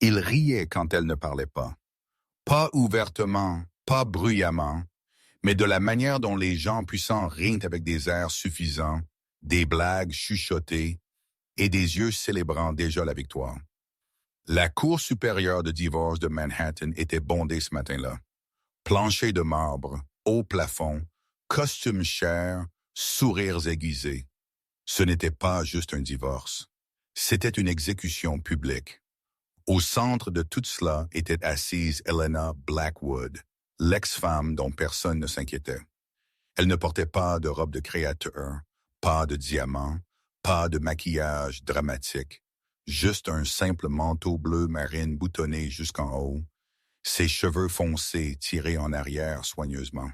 Il riait quand elle ne parlait pas. Pas ouvertement, pas bruyamment, mais de la manière dont les gens puissants rient avec des airs suffisants, des blagues chuchotées et des yeux célébrant déjà la victoire. La Cour supérieure de divorce de Manhattan était bondée ce matin-là. Plancher de marbre, haut plafond, costumes chers, sourires aiguisés. Ce n'était pas juste un divorce. C'était une exécution publique. Au centre de tout cela était assise Helena Blackwood, l'ex-femme dont personne ne s'inquiétait. Elle ne portait pas de robe de créateur, pas de diamants, pas de maquillage dramatique, juste un simple manteau bleu marine boutonné jusqu'en haut, ses cheveux foncés tirés en arrière soigneusement.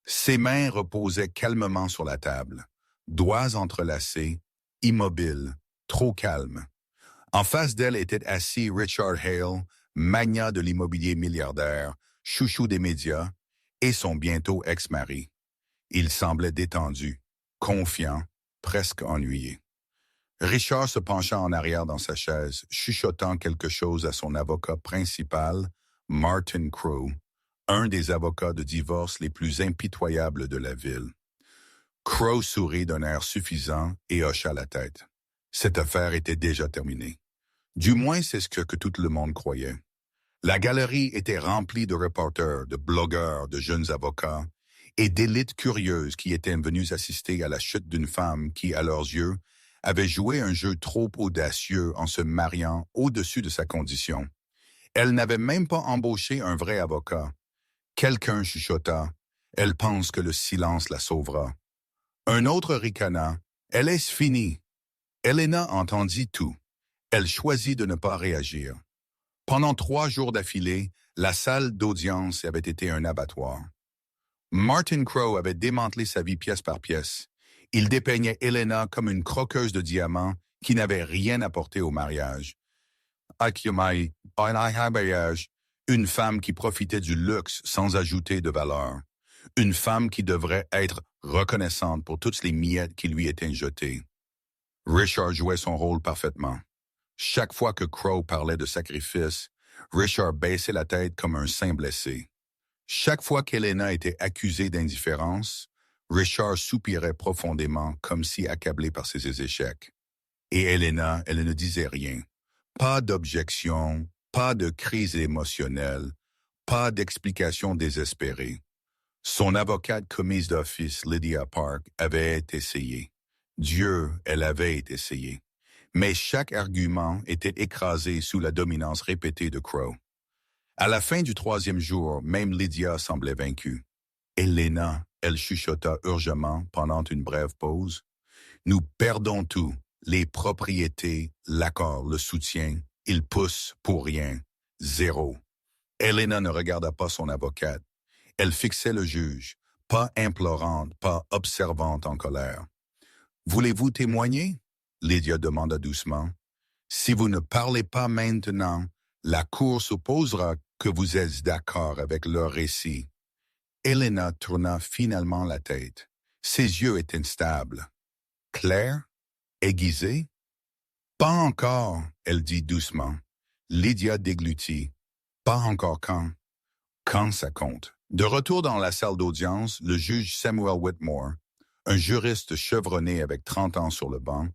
Ses mains reposaient calmement sur la table, doigts entrelacés, immobiles, trop calmes. En face d'elle était assis Richard Hale, magnat de l'immobilier milliardaire, chouchou des médias, et son bientôt ex-mari. Il semblait détendu, confiant, presque ennuyé. Richard se pencha en arrière dans sa chaise, chuchotant quelque chose à son avocat principal, Martin Crowe, un des avocats de divorce les plus impitoyables de la ville. Crowe sourit d'un air suffisant et hocha la tête. Cette affaire était déjà terminée. Du moins, c'est ce que tout le monde croyait. La galerie était remplie de reporters, de blogueurs, de jeunes avocats et d'élites curieuses qui étaient venues assister à la chute d'une femme qui, à leurs yeux, avait joué un jeu trop audacieux en se mariant au-dessus de sa condition. Elle n'avait même pas embauché un vrai avocat. Quelqu'un chuchota. Elle pense que le silence la sauvera. Un autre ricana. Elle est finie. Helena entendit tout. Elle choisit de ne pas réagir. Pendant 3 jours d'affilée, la salle d'audience avait été un abattoir. Martin Crowe avait démantelé sa vie pièce par pièce. Il dépeignait Helena comme une croqueuse de diamants qui n'avait rien apporté au mariage. Une femme qui profitait du luxe sans ajouter de valeur. Une femme qui devrait être reconnaissante pour toutes les miettes qui lui étaient jetées. Richard jouait son rôle parfaitement. Chaque fois que Crowe parlait de sacrifice, Richard baissait la tête comme un saint blessé. Chaque fois qu'Helena était accusée d'indifférence, Richard soupirait profondément comme si accablé par ses échecs. Et Helena, elle ne disait rien. Pas d'objection, pas de crise émotionnelle, pas d'explication désespérée. Son avocate commise d'office, Lydia Park, avait essayé. Dieu, elle avait essayé. Mais chaque argument était écrasé sous la dominance répétée de Crowe. À la fin du 3e jour, même Lydia semblait vaincue. Helena, elle chuchota urgemment pendant une brève pause. Nous perdons tout, les propriétés, l'accord, le soutien. Ils poussent pour rien. Zéro. Helena ne regarda pas son avocate. Elle fixait le juge, pas implorante, pas observante en colère. Voulez-vous témoigner? Lydia demanda doucement. Si vous ne parlez pas maintenant, la Cour supposera que vous êtes d'accord avec leur récit. Helena tourna finalement la tête. Ses yeux étaient instables. Clairs? Aiguisés? Pas encore, elle dit doucement. Lydia déglutit. Pas encore quand? Quand ça compte. De retour dans la salle d'audience, le juge Samuel Whitmore, un juriste chevronné avec 30 ans sur le banc,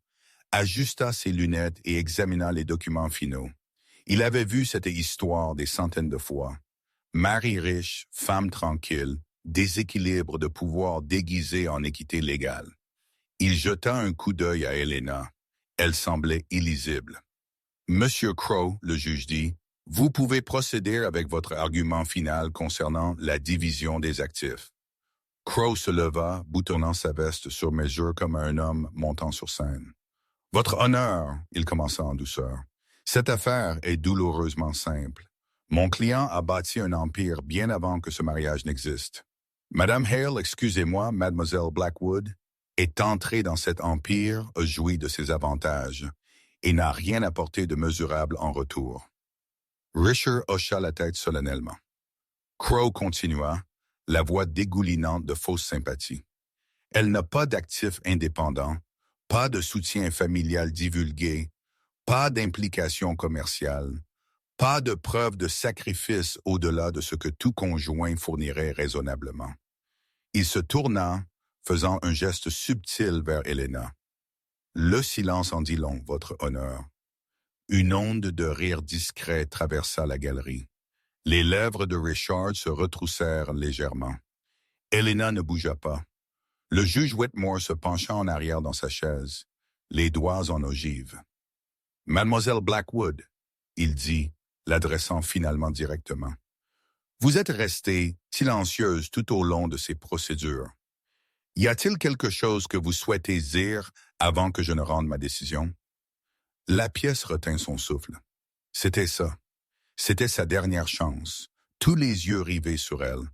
ajusta ses lunettes et examina les documents finaux. Il avait vu cette histoire des centaines de fois. Mari riche, femme tranquille, déséquilibre de pouvoir déguisé en équité légale. Il jeta un coup d'œil à Helena. Elle semblait illisible. « Monsieur Crowe, le juge dit, vous pouvez procéder avec votre argument final concernant la division des actifs. » Crowe se leva, boutonnant sa veste sur mesure comme un homme montant sur scène. « Votre honneur, » il commença en douceur. « Cette affaire est douloureusement simple. Mon client a bâti un empire bien avant que ce mariage n'existe. Madame Hale, excusez-moi, Mademoiselle Blackwood, est entrée dans cet empire, a joui de ses avantages, et n'a rien apporté de mesurable en retour. » Richard hocha la tête solennellement. Crowe continua, la voix dégoulinante de fausse sympathie. Elle n'a pas d'actifs indépendants, pas de soutien familial divulgué, pas d'implication commerciale, Pas de preuve de sacrifice au-delà de ce que tout conjoint fournirait raisonnablement. Il se tourna, faisant un geste subtil vers Helena. Le silence en dit long, votre honneur. Une onde de rire discret traversa la galerie. Les lèvres de Richard se retroussèrent légèrement. Helena ne bougea pas. Le juge Whitmore se pencha en arrière dans sa chaise, les doigts en ogive. « Mademoiselle Blackwood, » il dit, l'adressant finalement directement. « Vous êtes restée silencieuse tout au long de ces procédures. Y a-t-il quelque chose que vous souhaitez dire avant que je ne rende ma décision? » La pièce retint son souffle. C'était ça. C'était sa dernière chance, tous les yeux rivés sur elle.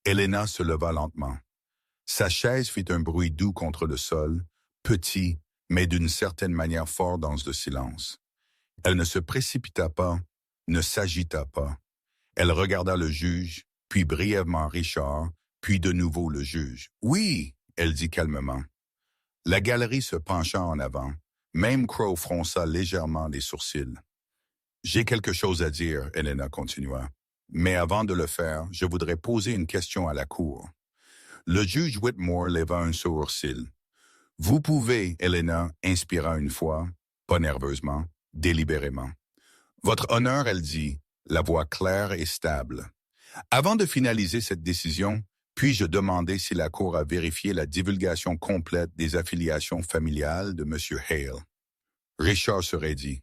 Helena se leva lentement. Sa chaise fit un bruit doux contre le sol, petit, mais d'une certaine manière fort dans le silence. Elle ne se précipita pas, ne s'agita pas. Elle regarda le juge, puis brièvement Richard, puis de nouveau le juge. « Oui, » elle dit calmement. La galerie se pencha en avant. Même Crow fronça légèrement les sourcils. « J'ai quelque chose à dire, » Helena continua. « Mais avant de le faire, je voudrais poser une question à la cour. » Le juge Whitmore leva un sourcil. « Vous pouvez, Helena, » inspira une fois, pas nerveusement, délibérément. « Votre honneur, » elle dit, la voix claire et stable. « Avant de finaliser cette décision, puis-je demander si la Cour a vérifié la divulgation complète des affiliations familiales de M. Hale? » Richard se raidit.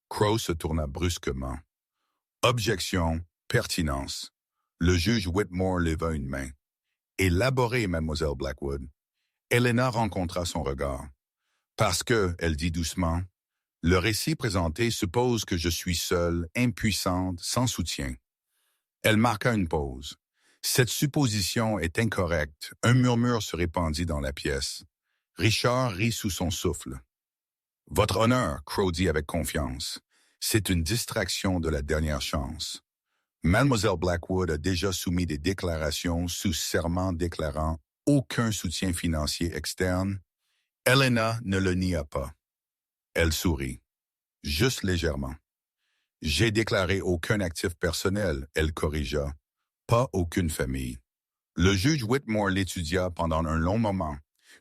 Crow se tourna brusquement. « Objection, pertinence. » Le juge Whitmore leva une main. « Élaborez, mademoiselle Blackwood. » Helena rencontra son regard. « Parce que, » elle dit doucement, « le récit présenté suppose que je suis seule, impuissante, sans soutien. » Elle marqua une pause. « Cette supposition est incorrecte. » Un murmure se répandit dans la pièce. Richard rit sous son souffle. « Votre honneur, » Crow dit avec confiance, « c'est une distraction de la dernière chance. Mademoiselle Blackwood a déjà soumis des déclarations sous serment déclarant aucun soutien financier externe. Helena ne le nia pas. Elle sourit, juste légèrement. « J'ai déclaré aucun actif personnel, » elle corrigea. « Pas aucune famille. » Le juge Whitmore l'étudia pendant un long moment,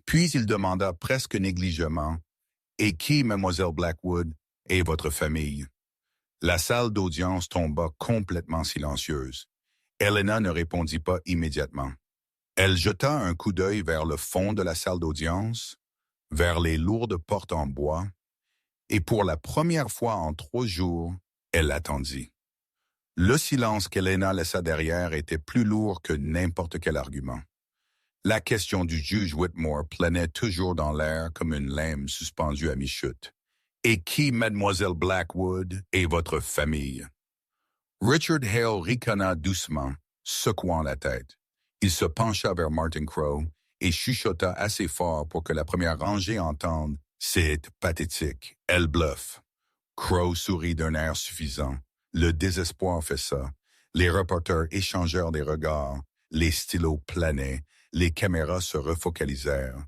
puis il demanda presque négligemment, « Et qui, mademoiselle Blackwood, est votre famille? » La salle d'audience tomba complètement silencieuse. Helena ne répondit pas immédiatement. Elle jeta un coup d'œil vers le fond de la salle d'audience, vers les lourdes portes en bois, et pour la première fois en 3 jours, elle attendit. Le silence qu'Helena laissa derrière était plus lourd que n'importe quel argument. La question du juge Whitmore planait toujours dans l'air comme une lame suspendue à mi-chute. « Et qui, mademoiselle Blackwood, est votre famille? » Richard Hale ricana doucement, secouant la tête. Il se pencha vers Martin Crow et chuchota assez fort pour que la première rangée entende. « C'est pathétique. Elle bluffe. » Crow sourit d'un air suffisant. Le désespoir fait ça. Les reporters échangèrent des regards. Les stylos planaient. Les caméras se refocalisèrent.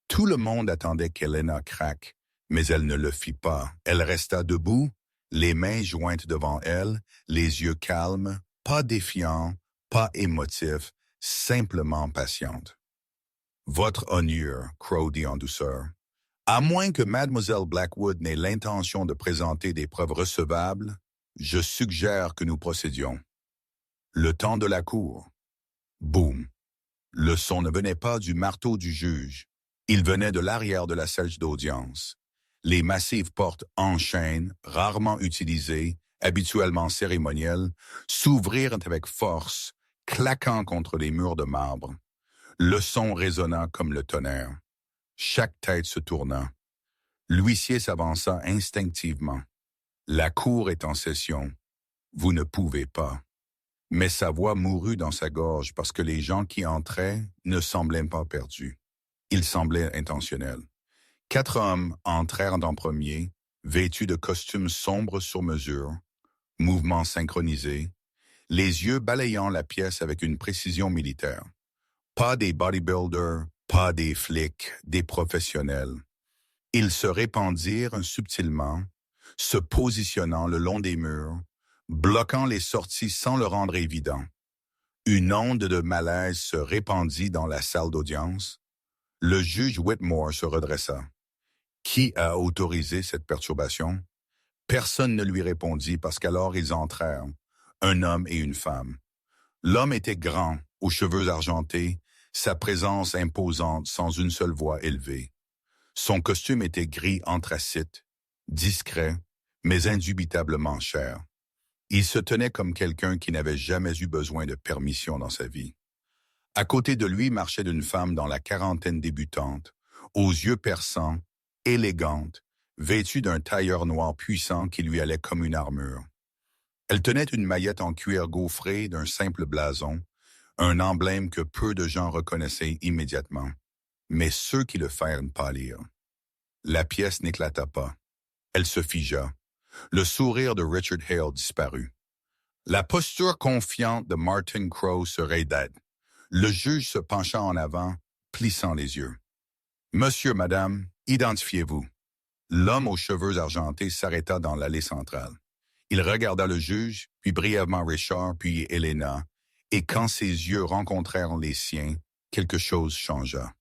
Tout le monde attendait qu'Helena craque, mais elle ne le fit pas. Elle resta debout, les mains jointes devant elle, les yeux calmes, pas défiants, pas émotifs, simplement patiente. « Votre honneur, » Crow dit en douceur. « À moins que mademoiselle Blackwood n'ait l'intention de présenter des preuves recevables, je suggère que nous procédions. » Le temps de la cour. Boum. Le son ne venait pas du marteau du juge. Il venait de l'arrière de la salle d'audience. Les massives portes en chêne, rarement utilisées, habituellement cérémonielles, s'ouvrirent avec force, claquant contre les murs de marbre. Le son résonna comme le tonnerre. Chaque tête se tourna. L'huissier s'avança instinctivement. « La cour est en session. Vous ne pouvez pas. » Mais sa voix mourut dans sa gorge parce que les gens qui entraient ne semblaient pas perdus. Ils semblaient intentionnels. 4 hommes entrèrent en premier, vêtus de costumes sombres sur mesure, mouvements synchronisés, les yeux balayant la pièce avec une précision militaire. Pas des bodybuilders, pas des flics, des professionnels. Ils se répandirent subtilement, se positionnant le long des murs, bloquant les sorties sans le rendre évident. Une onde de malaise se répandit dans la salle d'audience. Le juge Whitmore se redressa. Qui a autorisé cette perturbation? Personne ne lui répondit parce qu'alors ils entrèrent, un homme et une femme. L'homme était grand, aux cheveux argentés, sa présence imposante sans une seule voix élevée. Son costume était gris anthracite, discret, mais indubitablement cher. Il se tenait comme quelqu'un qui n'avait jamais eu besoin de permission dans sa vie. À côté de lui marchait une femme dans la quarantaine débutante, aux yeux perçants, élégante, vêtue d'un tailleur noir puissant qui lui allait comme une armure. Elle tenait une maillette en cuir gaufré d'un simple blason, un emblème que peu de gens reconnaissaient immédiatement, mais ceux qui le firent pâlir. La pièce n'éclata pas. Elle se figea. Le sourire de Richard Hale disparut. La posture confiante de Martin Crowe se raida. Le juge se pencha en avant, plissant les yeux. « Monsieur, madame, identifiez-vous. » L'homme aux cheveux argentés s'arrêta dans l'allée centrale. Il regarda le juge, puis brièvement Richard, puis Helena, et quand ses yeux rencontrèrent les siens, quelque chose changea.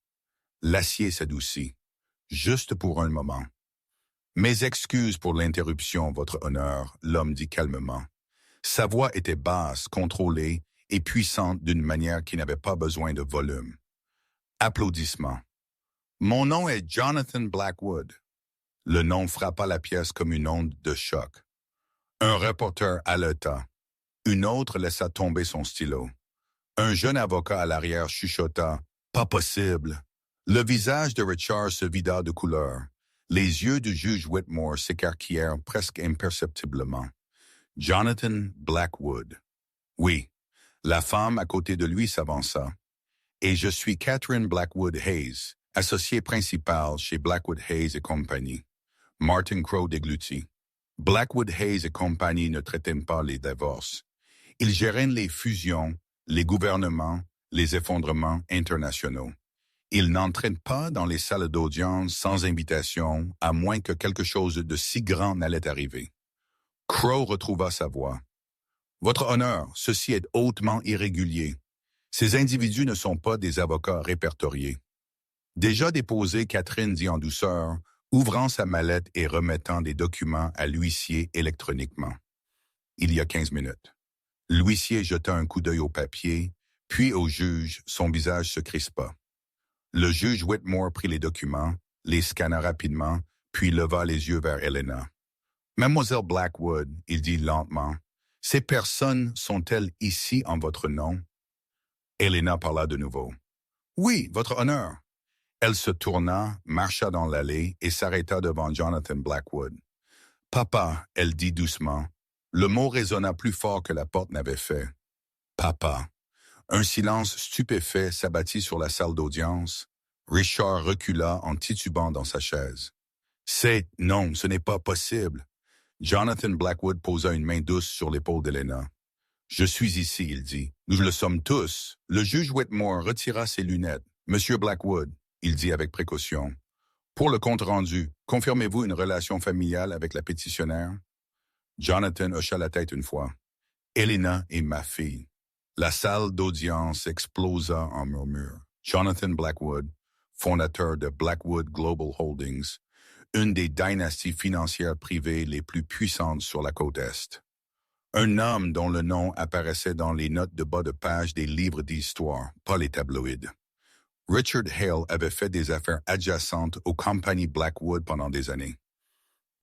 L'acier s'adoucit, juste pour un moment. « Mes excuses pour l'interruption, votre honneur, » l'homme dit calmement. Sa voix était basse, contrôlée et puissante d'une manière qui n'avait pas besoin de volume. Applaudissements. « Mon nom est Jonathan Blackwood. » Le nom frappa la pièce comme une onde de choc. Un reporter haleta. Une autre laissa tomber son stylo. Un jeune avocat à l'arrière chuchota. « Pas possible. » Le visage de Richard se vida de couleur. Les yeux du juge Whitmore s'écarquillèrent presque imperceptiblement. Jonathan Blackwood. Oui, la femme à côté de lui s'avança. Et je suis Catherine Blackwood Hayes, associée principale chez Blackwood Hayes et compagnie. Martin Crowe déglutit. Blackwood Hayes et compagnie ne traitaient pas les divorces. Ils géraient les fusions, les gouvernements, les effondrements internationaux. Ils n'entraient pas dans les salles d'audience sans invitation, à moins que quelque chose de si grand n'allait arriver. Crowe retrouva sa voix. « Votre honneur, ceci est hautement irrégulier. Ces individus ne sont pas des avocats répertoriés. » Déjà déposé, Catherine dit en douceur, ouvrant sa mallette et remettant des documents à l'huissier électroniquement. Il y a 15 minutes. L'huissier jeta un coup d'œil au papier, puis au juge, son visage se crispa. Le juge Whitmore prit les documents, les scanna rapidement, puis leva les yeux vers Helena. « Mademoiselle Blackwood, » il dit lentement, « ces personnes sont-elles ici en votre nom? » Helena parla de nouveau. « Oui, votre honneur. » Elle se tourna, marcha dans l'allée et s'arrêta devant Jonathan Blackwood. « Papa, » elle dit doucement. Le mot résonna plus fort que la porte n'avait fait. « Papa. » Un silence stupéfait s'abattit sur la salle d'audience. Richard recula en titubant dans sa chaise. « Non, ce n'est pas possible. » Jonathan Blackwood posa une main douce sur l'épaule d'Helena. « Je suis ici, » il dit. « Nous le sommes tous. » Le juge Whitmore retira ses lunettes. « Monsieur Blackwood, » il dit avec précaution. « Pour le compte-rendu, confirmez-vous une relation familiale avec la pétitionnaire? » Jonathan hocha la tête une fois. « Helena est ma fille. » La salle d'audience explosa en murmures. Jonathan Blackwood, fondateur de Blackwood Global Holdings, une des dynasties financières privées les plus puissantes sur la côte Est. Un homme dont le nom apparaissait dans les notes de bas de page des livres d'histoire, pas les tabloïds. Richard Hale avait fait des affaires adjacentes aux compagnies Blackwood pendant des années.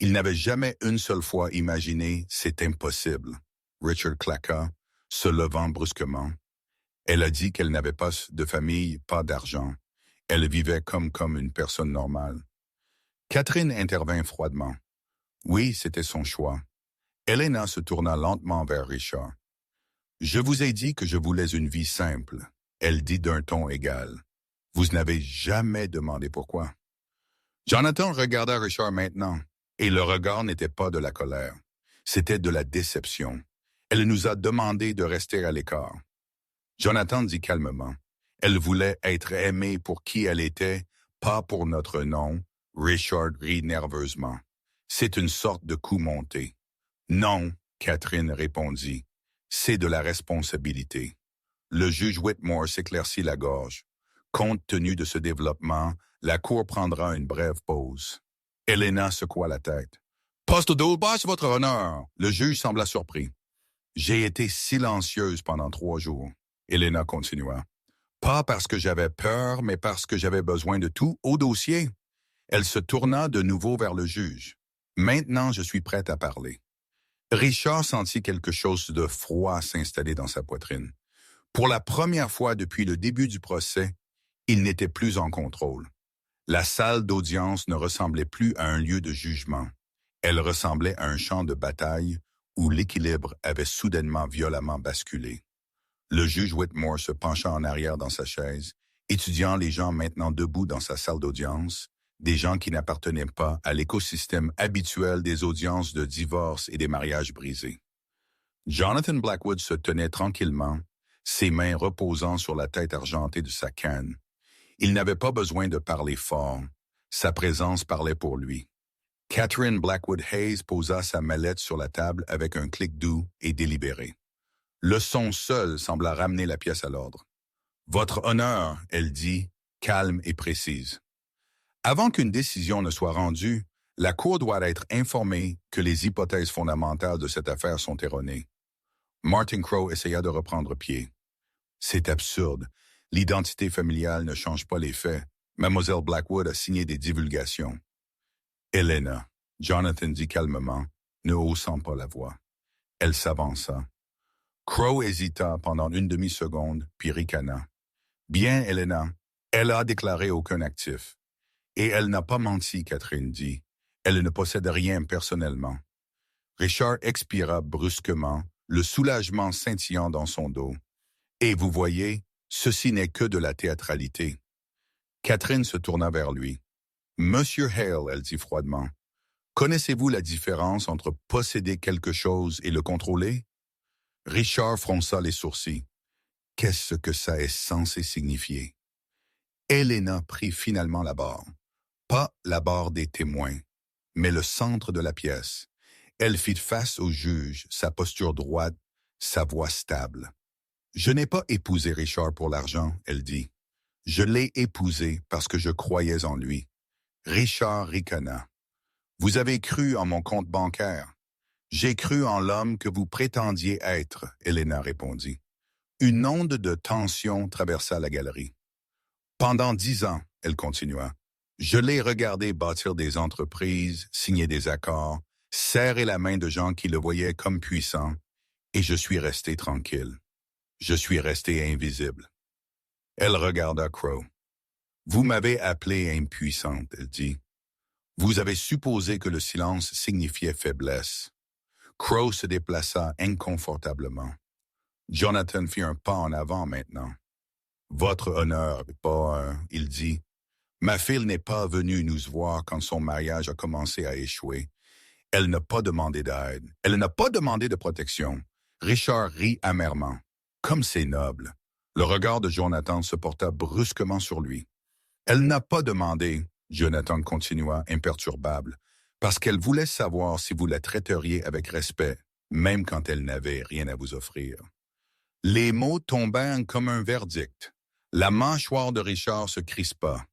Il n'avait jamais une seule fois imaginé « c'est impossible ». Richard claqua, se levant brusquement. Elle a dit qu'elle n'avait pas de famille, pas d'argent. Elle vivait comme une personne normale. Catherine intervint froidement. Oui, c'était son choix. Helena se tourna lentement vers Richard. « Je vous ai dit que je voulais une vie simple. » Elle dit d'un ton égal. « Vous n'avez jamais demandé pourquoi. » Jonathan regarda Richard maintenant, et le regard n'était pas de la colère. C'était de la déception. Elle nous a demandé de rester à l'écart. Jonathan dit calmement. Elle voulait être aimée pour qui elle était, pas pour notre nom. Richard rit nerveusement. C'est une sorte de coup monté. Non, Catherine répondit. C'est de la responsabilité. Le juge Whitmore s'éclaircit la gorge. Compte tenu de ce développement, la Cour prendra une brève pause. Helena secoua la tête. Poste de basse, votre honneur. Le juge sembla surpris. J'ai été silencieuse pendant 3 jours. Helena continua. Pas parce que j'avais peur, mais parce que j'avais besoin de tout au dossier. Elle se tourna de nouveau vers le juge. Maintenant, je suis prête à parler. Richard sentit quelque chose de froid s'installer dans sa poitrine. Pour la première fois depuis le début du procès, il n'était plus en contrôle. La salle d'audience ne ressemblait plus à un lieu de jugement. Elle ressemblait à un champ de bataille où l'équilibre avait soudainement violemment basculé. Le juge Whitmore se pencha en arrière dans sa chaise, étudiant les gens maintenant debout dans sa salle d'audience, des gens qui n'appartenaient pas à l'écosystème habituel des audiences de divorce et des mariages brisés. Jonathan Blackwood se tenait tranquillement, ses mains reposant sur la tête argentée de sa canne. Il n'avait pas besoin de parler fort. Sa présence parlait pour lui. Catherine Blackwood Hayes posa sa mallette sur la table avec un clic doux et délibéré. Le son seul sembla ramener la pièce à l'ordre. « Votre honneur », elle dit, calme et précise. Avant qu'une décision ne soit rendue, la Cour doit être informée que les hypothèses fondamentales de cette affaire sont erronées. Martin Crowe essaya de reprendre pied. C'est absurde. L'identité familiale ne change pas les faits. Mademoiselle Blackwood a signé des divulgations. Helena, Jonathan dit calmement, ne haussant pas la voix. Elle s'avança. Crowe hésita pendant une demi-seconde, puis ricana. Bien, Helena, elle a déclaré aucun actif. Et elle n'a pas menti, Catherine dit. Elle ne possède rien personnellement. Richard expira brusquement, le soulagement scintillant dans son dos. Et vous voyez, ceci n'est que de la théâtralité. Catherine se tourna vers lui. Monsieur Hale, elle dit froidement, connaissez-vous la différence entre posséder quelque chose et le contrôler? Richard fronça les sourcils. Qu'est-ce que ça est censé signifier? Helena prit finalement la barre. Pas la barre des témoins, mais le centre de la pièce. Elle fit face au juge, sa posture droite, sa voix stable. Je n'ai pas épousé Richard pour l'argent, elle dit. Je l'ai épousé parce que je croyais en lui. Richard ricana. Vous avez cru en mon compte bancaire. J'ai cru en l'homme que vous prétendiez être, Helena répondit. Une onde de tension traversa la galerie. Pendant 10 ans, elle continua, je l'ai regardé bâtir des entreprises, signer des accords, serrer la main de gens qui le voyaient comme puissant, et je suis resté tranquille. Je suis resté invisible. Elle regarda Crowe. Vous m'avez appelée impuissante, elle dit. Vous avez supposé que le silence signifiait faiblesse. Crowe se déplaça inconfortablement. Jonathan fit un pas en avant maintenant. Votre honneur, il dit. Ma fille n'est pas venue nous voir quand son mariage a commencé à échouer. Elle n'a pas demandé d'aide. Elle n'a pas demandé de protection. Richard rit amèrement. Comme c'est noble. Le regard de Jonathan se porta brusquement sur lui. Elle n'a pas demandé, Jonathan continua imperturbable, parce qu'elle voulait savoir si vous la traiteriez avec respect, même quand elle n'avait rien à vous offrir. Les mots tombèrent comme un verdict. La mâchoire de Richard se crispa.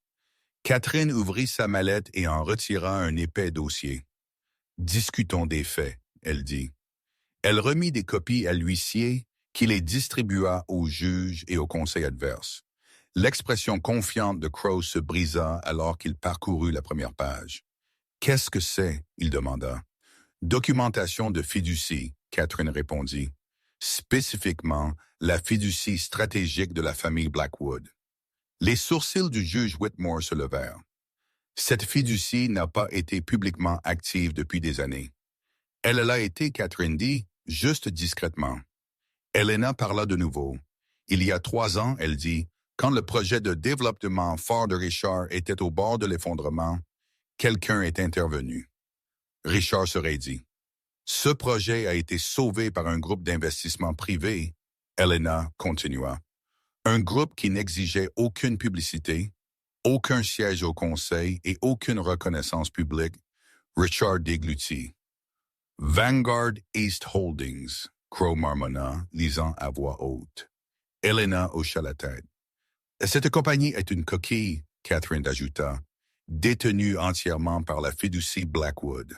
Catherine ouvrit sa mallette et en retira un épais dossier. « Discutons des faits », elle dit. Elle remit des copies à l'huissier qui les distribua aux juges et au conseil adverse. L'expression confiante de Crowe se brisa alors qu'il parcourut la première page. « Qu'est-ce que c'est ?» il demanda. « Documentation de fiducie », Catherine répondit. « Spécifiquement, la fiducie stratégique de la famille Blackwood. » Les sourcils du juge Whitmore se levèrent. Cette fiducie n'a pas été publiquement active depuis des années. Elle l'a été, Catherine dit, juste discrètement. Helena parla de nouveau. Il y a 3 ans, elle dit, quand le projet de développement fort de Richard était au bord de l'effondrement, quelqu'un est intervenu. Richard se raidit. Ce projet a été sauvé par un groupe d'investissement privé. Helena continua. Un groupe qui n'exigeait aucune publicité, aucun siège au conseil et aucune reconnaissance publique, Richard déglutit. Vanguard East Holdings, Crow marmonna, lisant à voix haute. Helena hocha la tête. Cette compagnie est une coquille, Catherine ajouta, détenue entièrement par la fiducie Blackwood.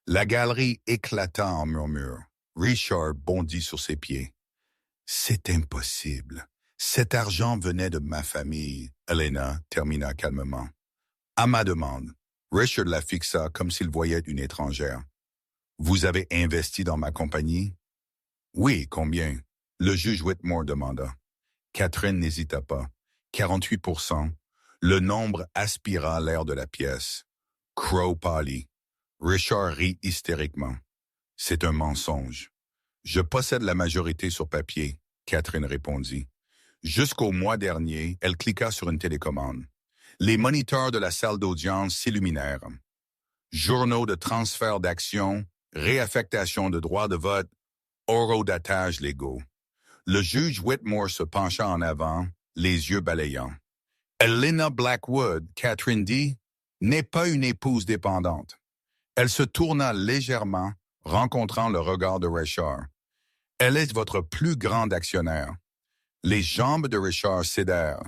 La galerie éclata en murmures. Richard bondit sur ses pieds. C'est impossible. Cet argent venait de ma famille, Helena termina calmement. À ma demande, Richard la fixa comme s'il voyait une étrangère. Vous avez investi dans ma compagnie? Oui, combien? Le juge Whitmore demanda. Catherine n'hésita pas. 48%. Le nombre aspira l'air de la pièce. Crow pâlit. Richard rit hystériquement. C'est un mensonge. Je possède la majorité sur papier, Catherine répondit. Jusqu'au mois dernier, elle cliqua sur une télécommande. Les moniteurs de la salle d'audience s'illuminèrent. Journaux de transfert d'actions, réaffectation de droits de vote, horodatage légaux. Le juge Whitmore se pencha en avant, les yeux balayants. Helena Blackwood, Catherine dit, n'est pas une épouse dépendante. Elle se tourna légèrement, rencontrant le regard de Richard. Elle est votre plus grand actionnaire. Les jambes de Richard cédèrent.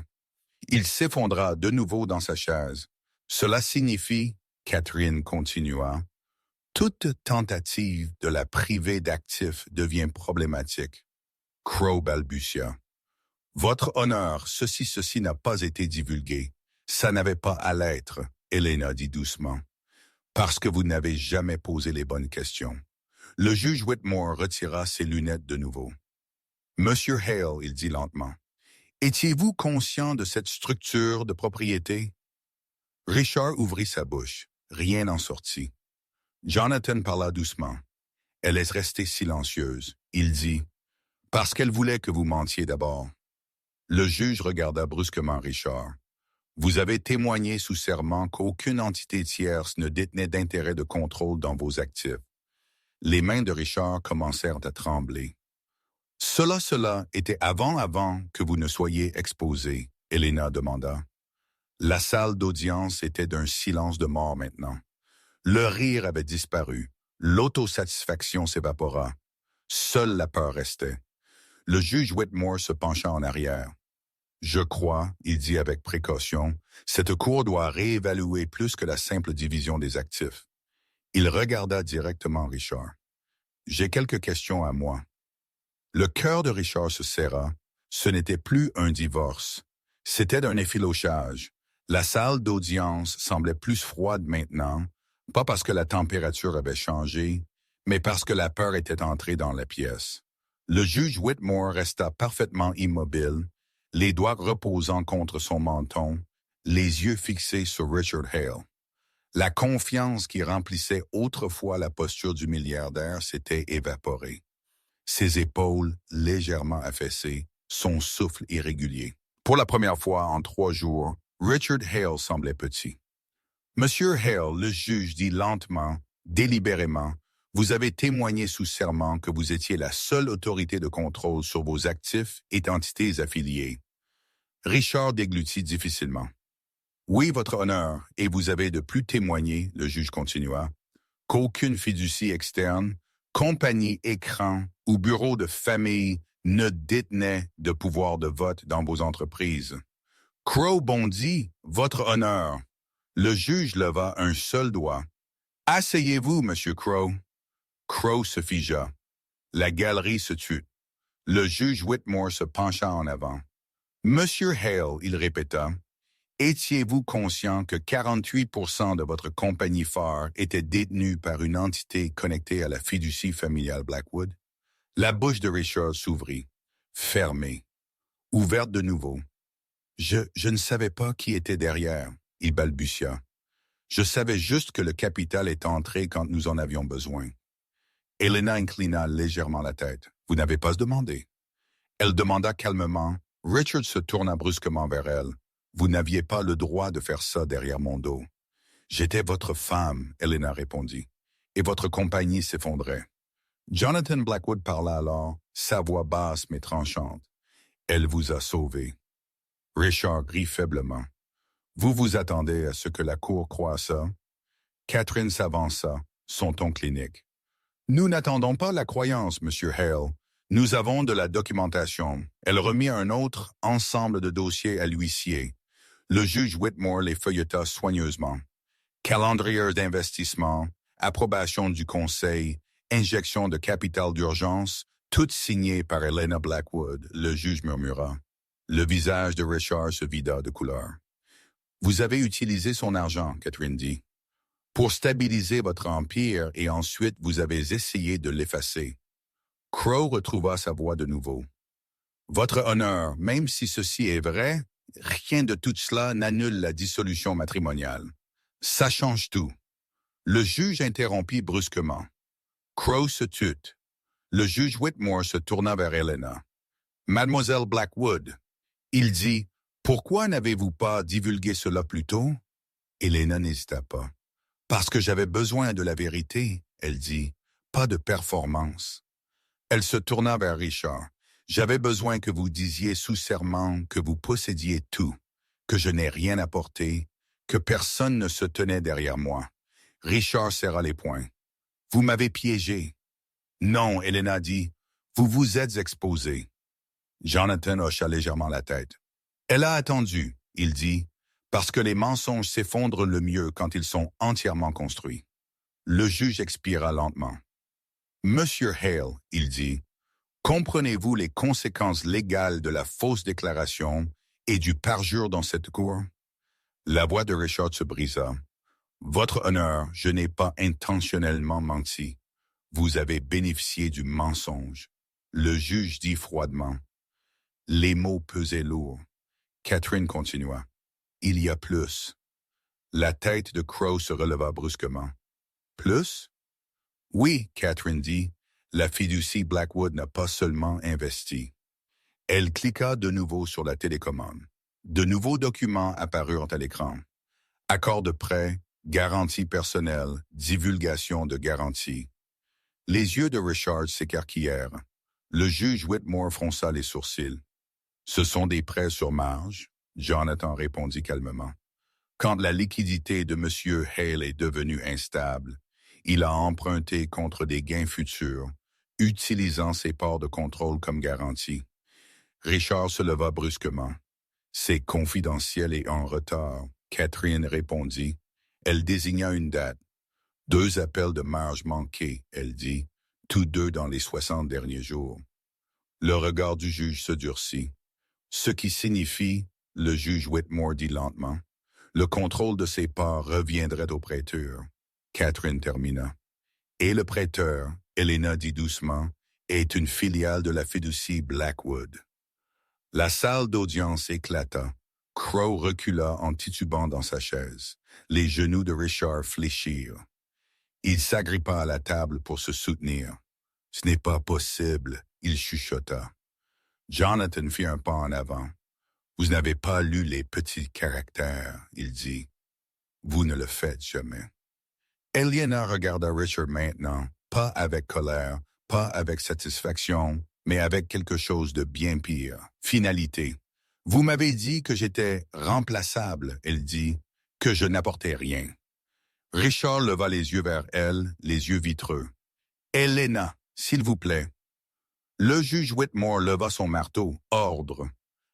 Il s'effondra de nouveau dans sa chaise. Cela signifie, Catherine continua, toute tentative de la priver d'actifs devient problématique. Crow balbutia. Votre honneur, ceci n'a pas été divulgué. Ça n'avait pas à l'être, Helena dit doucement. Parce que vous n'avez jamais posé les bonnes questions. Le juge Whitmore retira ses lunettes de nouveau. Monsieur Hale, il dit lentement, étiez-vous conscient de cette structure de propriété? Richard ouvrit sa bouche. Rien n'en sortit. Jonathan parla doucement. Elle est restée silencieuse. Il dit, parce qu'elle voulait que vous mentiez d'abord. Le juge regarda brusquement Richard. Vous avez témoigné sous serment qu'aucune entité tierce ne détenait d'intérêt de contrôle dans vos actifs. Les mains de Richard commencèrent à trembler. Cela était avant que vous ne soyez exposé, Helena demanda. La salle d'audience était d'un silence de mort maintenant. Le rire avait disparu. L'autosatisfaction s'évapora. Seule la peur restait. Le juge Whitmore se pencha en arrière. Je crois, il dit avec précaution, cette cour doit réévaluer plus que la simple division des actifs. Il regarda directement Richard. J'ai quelques questions à moi. Le cœur de Richard se serra. Ce n'était plus un divorce. C'était un effilochage. La salle d'audience semblait plus froide maintenant, pas parce que la température avait changé, mais parce que la peur était entrée dans la pièce. Le juge Whitmore resta parfaitement immobile, les doigts reposant contre son menton, les yeux fixés sur Richard Hale. La confiance qui remplissait autrefois la posture du milliardaire s'était évaporée. Ses épaules légèrement affaissées, son souffle irrégulier. Pour la première fois en 3 jours, Richard Hale semblait petit. Monsieur Hale, le juge dit lentement, délibérément, vous avez témoigné sous serment que vous étiez la seule autorité de contrôle sur vos actifs et entités affiliées. Richard déglutit difficilement. Oui, votre honneur, et vous avez de plus témoigné, le juge continua, qu'aucune fiducie externe, compagnie écran ou bureau de famille ne détenait de pouvoir de vote dans vos entreprises. Crow bondit, votre honneur. Le juge leva un seul doigt. Asseyez-vous, monsieur Crow. Crow se figea. La galerie se tut. Le juge Whitmore se pencha en avant. Monsieur Hale, il répéta, étiez-vous conscient que 48% de votre compagnie phare était détenue par une entité connectée à la fiducie familiale Blackwood? La bouche de Richard s'ouvrit, fermée, ouverte de nouveau. Je ne savais pas qui était derrière, il balbutia. Je savais juste que le capital est entré quand nous en avions besoin. Helena inclina légèrement la tête. Vous n'avez pas demandé. Elle demanda calmement. Richard se tourna brusquement vers elle. Vous n'aviez pas le droit de faire ça derrière mon dos. J'étais votre femme, Helena répondit, et votre compagnie s'effondrait. Jonathan Blackwood parla alors, sa voix basse mais tranchante. Elle vous a sauvé. Richard rit faiblement. Vous vous attendez à ce que la cour croie ça? Catherine s'avança, son ton clinique. Nous n'attendons pas la croyance, Monsieur Hale. Nous avons de la documentation. Elle remit un autre ensemble de dossiers à l'huissier. Le juge Whitmore les feuilleta soigneusement. Calendrier d'investissement, approbation du conseil, injection de capital d'urgence, toutes signées par Helena Blackwood, le juge murmura. Le visage de Richard se vida de couleur. Vous avez utilisé son argent, Catherine dit, pour stabiliser votre empire et ensuite vous avez essayé de l'effacer. Crow retrouva sa voix de nouveau. Votre honneur, même si ceci est vrai, rien de tout cela n'annule la dissolution matrimoniale. Ça change tout. Le juge interrompit brusquement. Crow se tut. Le juge Whitmore se tourna vers Helena. Mademoiselle Blackwood, il dit, pourquoi n'avez-vous pas divulgué cela plus tôt? Helena n'hésita pas. Parce que j'avais besoin de la vérité, elle dit, pas de performance. Elle se tourna vers Richard. J'avais besoin que vous disiez sous serment que vous possédiez tout, que je n'ai rien apporté, que personne ne se tenait derrière moi. Richard serra les poings. Vous m'avez piégé. Non, Helena dit, vous vous êtes exposé. Jonathan hocha légèrement la tête. Elle a attendu, il dit, parce que les mensonges s'effondrent le mieux quand ils sont entièrement construits. Le juge expira lentement. Monsieur Hale, il dit, comprenez-vous les conséquences légales de la fausse déclaration et du parjure dans cette cour? La voix de Richard se brisa. Votre honneur, je n'ai pas intentionnellement menti. Vous avez bénéficié du mensonge. Le juge dit froidement. Les mots pesaient lourd. Catherine continua. Il y a plus. La tête de Crow se releva brusquement. Plus? Oui, Catherine dit, la fiducie Blackwood n'a pas seulement investi. Elle cliqua de nouveau sur la télécommande. De nouveaux documents apparurent à l'écran. Accord de prêt, garantie personnelle, divulgation de garantie. Les yeux de Richard s'écarquillèrent. Le juge Whitmore fronça les sourcils. Ce sont des prêts sur marge, Jonathan répondit calmement. Quand la liquidité de M. Hale est devenue instable, il a emprunté contre des gains futurs, utilisant ses parts de contrôle comme garantie. Richard se leva brusquement. C'est confidentiel et en retard, Catherine répondit. Elle désigna une date. 2 appels de marge manqués, elle dit, tous 2 dans les 60 derniers jours. Le regard du juge se durcit. Ce qui signifie, le juge Whitmore dit lentement, le contrôle de ses parts reviendrait au prêteur. Catherine termina. Et le prêteur, Helena dit doucement, est une filiale de la fiducie Blackwood. La salle d'audience éclata. Crow recula en titubant dans sa chaise. Les genoux de Richard fléchirent. Il s'agrippa à la table pour se soutenir. « Ce n'est pas possible », il chuchota. Jonathan fit un pas en avant. « Vous n'avez pas lu les petits caractères », il dit. « Vous ne le faites jamais. » Helena regarda Richard maintenant, pas avec colère, pas avec satisfaction, mais avec quelque chose de bien pire. Finalité. « Vous m'avez dit que j'étais remplaçable », elle dit, « que je n'apportais rien. » Richard leva les yeux vers elle, les yeux vitreux. « Helena, s'il vous plaît. » Le juge Whitmore leva son marteau. Ordre.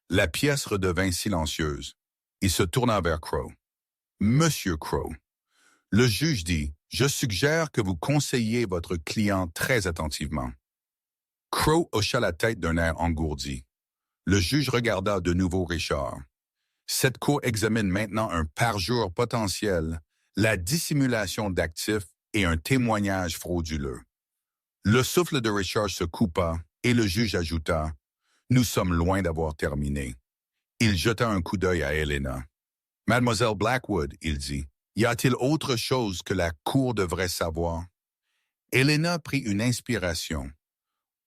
La pièce redevint silencieuse. Il se tourna vers Crow. « Monsieur Crow. » Le juge dit, « Je suggère que vous conseilliez votre client très attentivement. » Crow hocha la tête d'un air engourdi. Le juge regarda de nouveau Richard. « Cette cour examine maintenant un parjure potentiel, la dissimulation d'actifs et un témoignage frauduleux. » Le souffle de Richard se coupa et le juge ajouta, « Nous sommes loin d'avoir terminé. » Il jeta un coup d'œil à Helena. « Mademoiselle Blackwood, il dit, y a-t-il autre chose que la cour devrait savoir? » Helena prit une inspiration.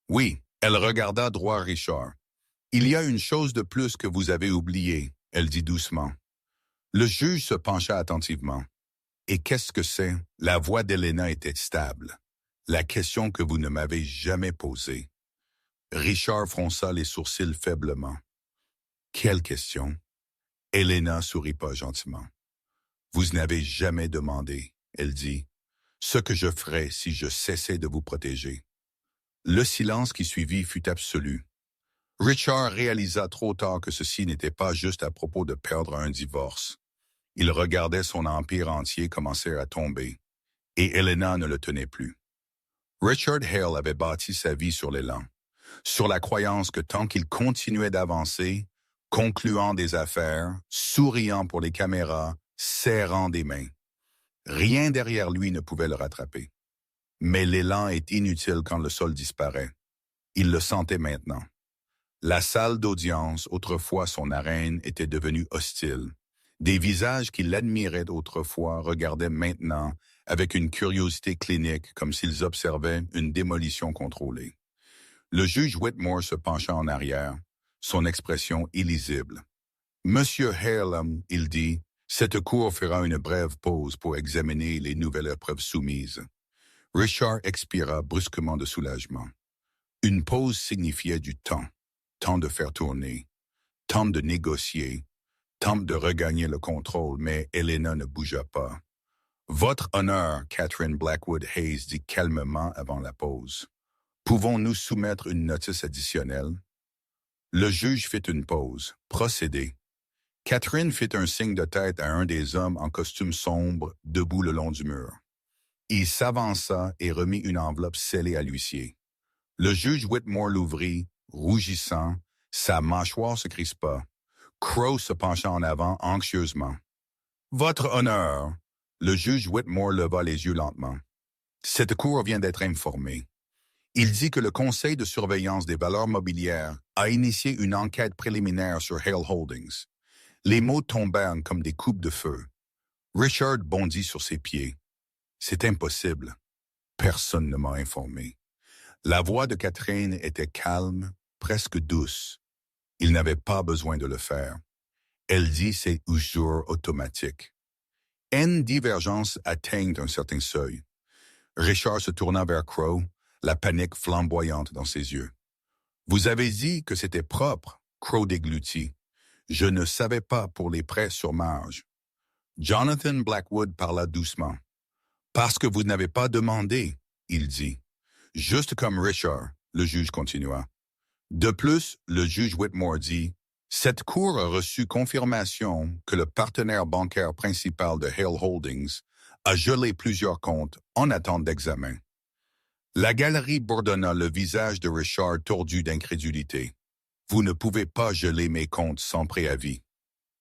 Oui, elle regarda droit Richard. « Il y a une chose de plus que vous avez oubliée, » elle dit doucement. Le juge se pencha attentivement. « Et qu'est-ce que c'est? » La voix d'Helena était stable. « La question que vous ne m'avez jamais posée. » Richard fronça les sourcils faiblement. « Quelle question? » Helena sourit pas gentiment. « Vous n'avez jamais demandé, » elle dit. Ce que je ferais si je cessais de vous protéger. Le silence qui suivit fut absolu. Richard réalisa trop tard que ceci n'était pas juste à propos de perdre un divorce. Il regardait son empire entier commencer à tomber, et Helena ne le tenait plus. Richard Hale avait bâti sa vie sur l'élan, sur la croyance que tant qu'il continuait d'avancer, concluant des affaires, souriant pour les caméras, serrant des mains, rien derrière lui ne pouvait le rattraper. Mais l'élan est inutile quand le sol disparaît. Il le sentait maintenant. La salle d'audience, autrefois son arène, était devenue hostile. Des visages qui l'admiraient autrefois regardaient maintenant avec une curiosité clinique comme s'ils observaient une démolition contrôlée. Le juge Whitmore se pencha en arrière, son expression illisible. « Monsieur Hale, il dit, cette cour fera une brève pause pour examiner les nouvelles épreuves soumises. » Richard expira brusquement de soulagement. Une pause signifiait du temps. Temps de faire tourner, temps de négocier, temps de regagner le contrôle, mais Helena ne bougea pas. « Votre honneur, Catherine Blackwood Hayes dit calmement avant la pause. Pouvons-nous soumettre une notice additionnelle? » Le juge fit une pause. « Procédez. » Catherine fit un signe de tête à un des hommes en costume sombre, debout le long du mur. Il s'avança et remit une enveloppe scellée à l'huissier. Le juge Whitmore l'ouvrit, rougissant, sa mâchoire se crispa. Crow se pencha en avant anxieusement. « Votre honneur !» Le juge Whitmore leva les yeux lentement. « Cette cour vient d'être informée. Il dit que le Conseil de surveillance des valeurs mobilières a initié une enquête préliminaire sur Hale Holdings. » Les mots tombèrent comme des coupes de feu. Richard bondit sur ses pieds. « C'est impossible. Personne ne m'a informé. » La voix de Catherine était calme, presque douce. Il n'avait pas besoin de le faire. Elle dit ses usures automatiques. Une divergence atteignent un certain seuil. Richard se tourna vers Crow, la panique flamboyante dans ses yeux. « Vous avez dit que c'était propre, » Crow déglutit. « Je ne savais pas pour les prêts sur marge. » Jonathan Blackwood parla doucement. « Parce que vous n'avez pas demandé, » il dit. Juste comme Richard, le juge continua. De plus, le juge Whitmore dit, « Cette cour a reçu confirmation que le partenaire bancaire principal de Hale Holdings a gelé plusieurs comptes en attente d'examen. » La galerie bourdonna le visage de Richard tordu d'incrédulité. « Vous ne pouvez pas geler mes comptes sans préavis. »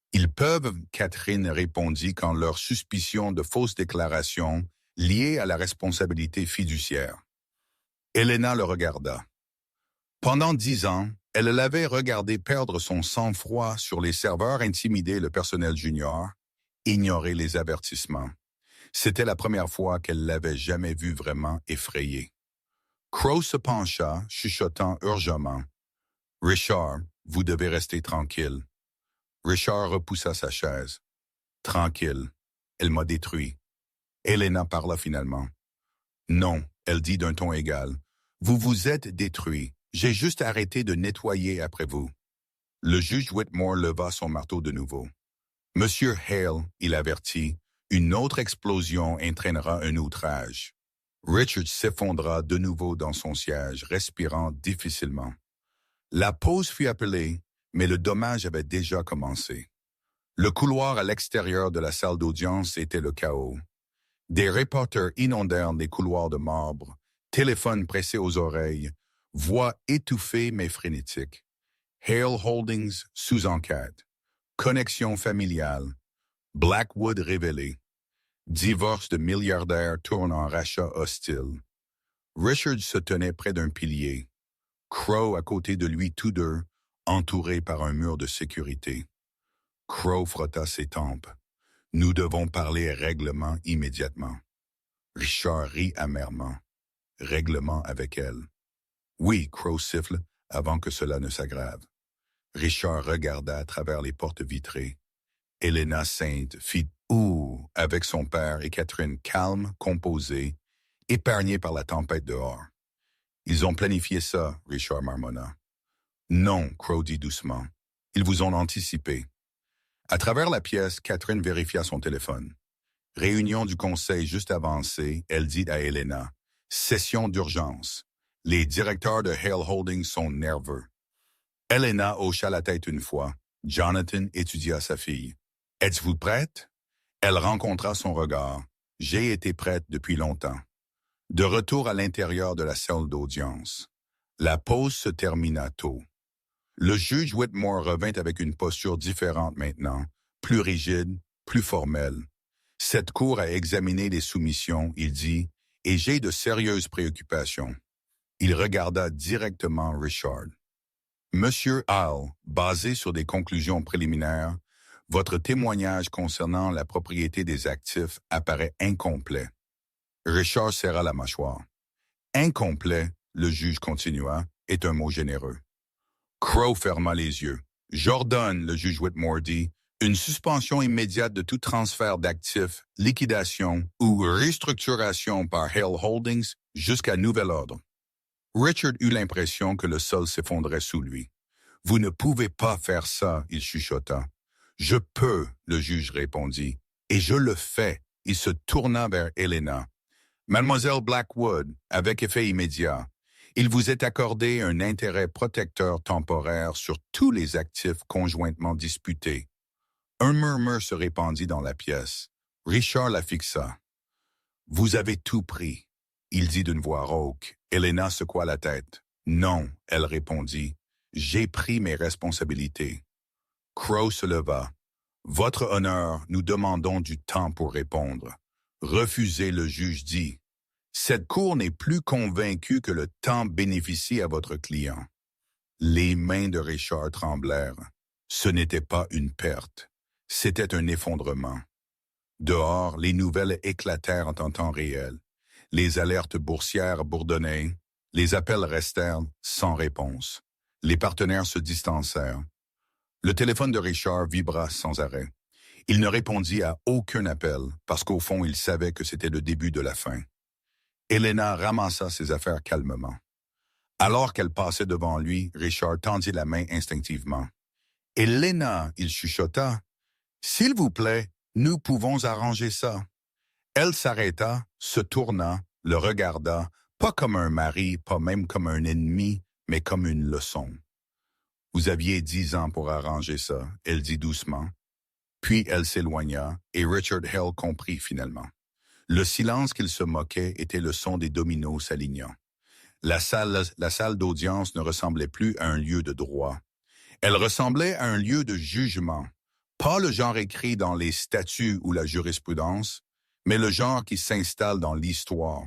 « Ils peuvent, » Catherine répondit quand leur suspicion de fausses déclarations liées à la responsabilité fiduciaire. Helena le regarda. Pendant 10 ans, elle l'avait regardé perdre son sang-froid sur les serveurs, intimider le personnel junior, ignorer les avertissements. C'était la première fois qu'elle l'avait jamais vu vraiment effrayé. Crow se pencha, chuchotant urgemment. « Richard, vous devez rester tranquille. » Richard repoussa sa chaise. « Tranquille. Elle m'a détruit. » Helena parla finalement. « Non, elle dit d'un ton égal. Vous vous êtes détruit. J'ai juste arrêté de nettoyer après vous. » Le juge Whitmore leva son marteau de nouveau. « Monsieur Hale, il avertit, une autre explosion entraînera un outrage. » Richard s'effondra de nouveau dans son siège, respirant difficilement. La pause fut appelée, mais le dommage avait déjà commencé. Le couloir à l'extérieur de la salle d'audience était le chaos. Des reporters inondèrent les couloirs de marbre, téléphones pressés aux oreilles, voix étouffées mais frénétiques. Hale Holdings sous enquête. Connexion familiale. Blackwood révélé. Divorce de milliardaire tourne en rachat hostile. Richard se tenait près d'un pilier. Crow à côté de lui, tous deux, entourés par un mur de sécurité. Crow frotta ses tempes. « Nous devons parler règlement immédiatement. » Richard rit amèrement. « Règlement avec elle. » « Oui, » Crow siffle, avant que cela ne s'aggrave. Richard regarda à travers les portes vitrées. Helena Sainte fit « Ouh » avec son père et Catherine calme, composée, épargnée par la tempête dehors. « Ils ont planifié ça, » Richard marmonna. « Non, » Crow dit doucement. « Ils vous ont anticipé. » À travers la pièce, Catherine vérifia son téléphone. Réunion du conseil juste avancée, elle dit à Helena, « Session d'urgence. Les directeurs de Hale Holdings sont nerveux. » Helena hocha la tête une fois. Jonathan étudia sa fille. « Êtes-vous prête? » Elle rencontra son regard. « J'ai été prête depuis longtemps. » De retour à l'intérieur de la salle d'audience. La pause se termina tôt. Le juge Whitmore revint avec une posture différente maintenant, plus rigide, plus formelle. Cette cour a examiné les soumissions, il dit, et j'ai de sérieuses préoccupations. Il regarda directement Richard. Monsieur Hall, basé sur des conclusions préliminaires, votre témoignage concernant la propriété des actifs apparaît incomplet. Richard serra la mâchoire. Incomplet, le juge continua, est un mot généreux. Crow ferma les yeux. J'ordonne, le juge Whitmore dit, une suspension immédiate de tout transfert d'actifs, liquidation ou restructuration par Hale Holdings jusqu'à nouvel ordre. Richard eut l'impression que le sol s'effondrait sous lui. « Vous ne pouvez pas faire ça, » il chuchota. « Je peux, » le juge répondit, « et je le fais. » Il se tourna vers Helena. « Mademoiselle Blackwood, avec effet immédiat, il vous est accordé un intérêt protecteur temporaire sur tous les actifs conjointement disputés. » Un murmure se répandit dans la pièce. Richard la fixa. « Vous avez tout pris, » il dit d'une voix rauque. Helena secoua la tête. « Non, » elle répondit. « J'ai pris mes responsabilités. » Crow se leva. « Votre honneur, nous demandons du temps pour répondre. » Refusez, le juge dit. « Cette cour n'est plus convaincue que le temps bénéficie à votre client. » Les mains de Richard tremblèrent. Ce n'était pas une perte. C'était un effondrement. Dehors, les nouvelles éclatèrent en temps réel. Les alertes boursières bourdonnaient. Les appels restèrent sans réponse. Les partenaires se distancèrent. Le téléphone de Richard vibra sans arrêt. Il ne répondit à aucun appel parce qu'au fond, il savait que c'était le début de la fin. Helena ramassa ses affaires calmement. Alors qu'elle passait devant lui, Richard tendit la main instinctivement. « Helena, » il chuchota, « s'il vous plaît, nous pouvons arranger ça. » Elle s'arrêta, se tourna, le regarda, pas comme un mari, pas même comme un ennemi, mais comme une leçon. « Vous aviez 10 ans pour arranger ça, » elle dit doucement. Puis elle s'éloigna, et Richard Hale comprit finalement. Le silence qu'il se moquait était le son des dominos s'alignant. La salle d'audience ne ressemblait plus à un lieu de droit. Elle ressemblait à un lieu de jugement. Pas le genre écrit dans les statuts ou la jurisprudence, mais le genre qui s'installe dans l'histoire.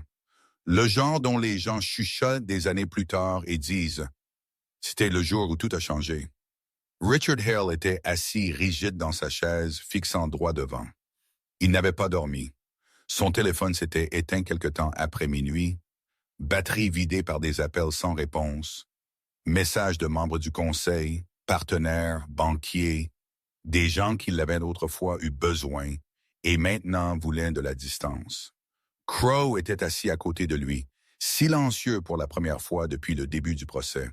Le genre dont les gens chuchotent des années plus tard et disent « C'était le jour où tout a changé ». Richard Hale était assis rigide dans sa chaise, fixant droit devant. Il n'avait pas dormi. Son téléphone s'était éteint quelque temps après minuit. Batterie vidée par des appels sans réponse. Messages de membres du conseil, partenaires, banquiers, des gens qui l'avaient autrefois eu besoin et maintenant voulaient de la distance. Crow était assis à côté de lui, silencieux pour la première fois depuis le début du procès.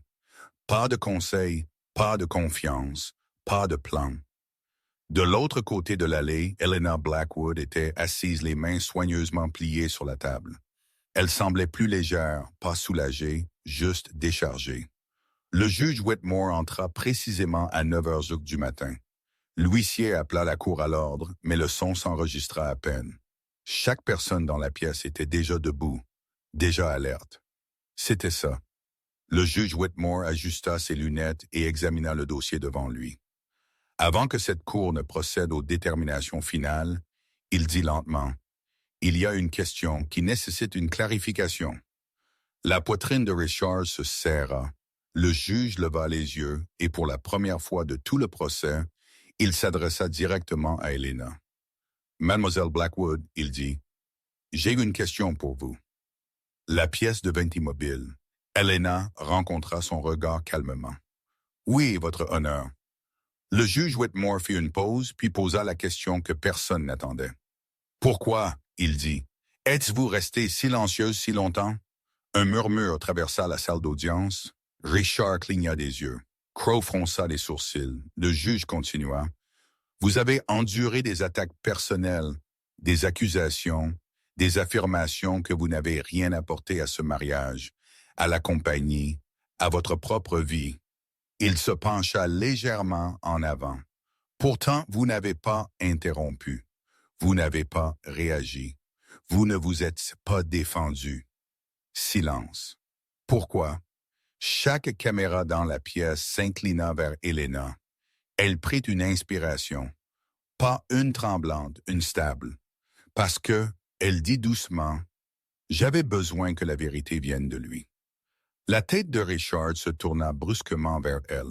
Pas de conseil, pas de confiance, pas de plan. De l'autre côté de l'allée, Helena Blackwood était assise les mains soigneusement pliées sur la table. Elle semblait plus légère, pas soulagée, juste déchargée. Le juge Whitmore entra précisément à 9h du matin. L'huissier appela la cour à l'ordre, mais le son s'enregistra à peine. Chaque personne dans la pièce était déjà debout, déjà alerte. C'était ça. Le juge Whitmore ajusta ses lunettes et examina le dossier devant lui. Avant que cette cour ne procède aux déterminations finales, il dit lentement « Il y a une question qui nécessite une clarification. » La poitrine de Richard se serra. Le juge leva les yeux et pour la première fois de tout le procès, il s'adressa directement à Helena. « Mademoiselle Blackwood, » il dit, « j'ai une question pour vous. » La pièce devint immobile. Helena rencontra son regard calmement. « Oui, votre honneur. » Le juge Whitmore fit une pause, puis posa la question que personne n'attendait. « Pourquoi, » il dit, « êtes-vous restée silencieuse si longtemps? » Un murmure traversa la salle d'audience. Richard cligna des yeux. Crow fronça les sourcils. Le juge continua. « Vous avez enduré des attaques personnelles, des accusations, des affirmations que vous n'avez rien apporté à ce mariage, à la compagnie, à votre propre vie. Il se pencha légèrement en avant. Pourtant, vous n'avez pas interrompu. Vous n'avez pas réagi. Vous ne vous êtes pas défendu. Silence. Pourquoi? Chaque caméra dans la pièce s'inclina vers Helena. Elle prit une inspiration. Pas une tremblante, une stable. Parce que, elle dit doucement, j'avais besoin que la vérité vienne de lui. La tête de Richard se tourna brusquement vers elle.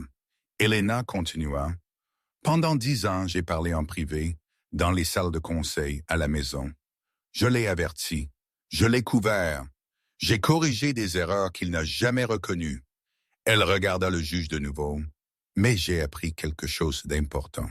Helena continua. Pendant 10 ans, j'ai parlé en privé, dans les salles de conseil, à la maison. Je l'ai averti. Je l'ai couvert. J'ai corrigé des erreurs qu'il n'a jamais reconnues. Elle regarda le juge de nouveau. Mais j'ai appris quelque chose d'important.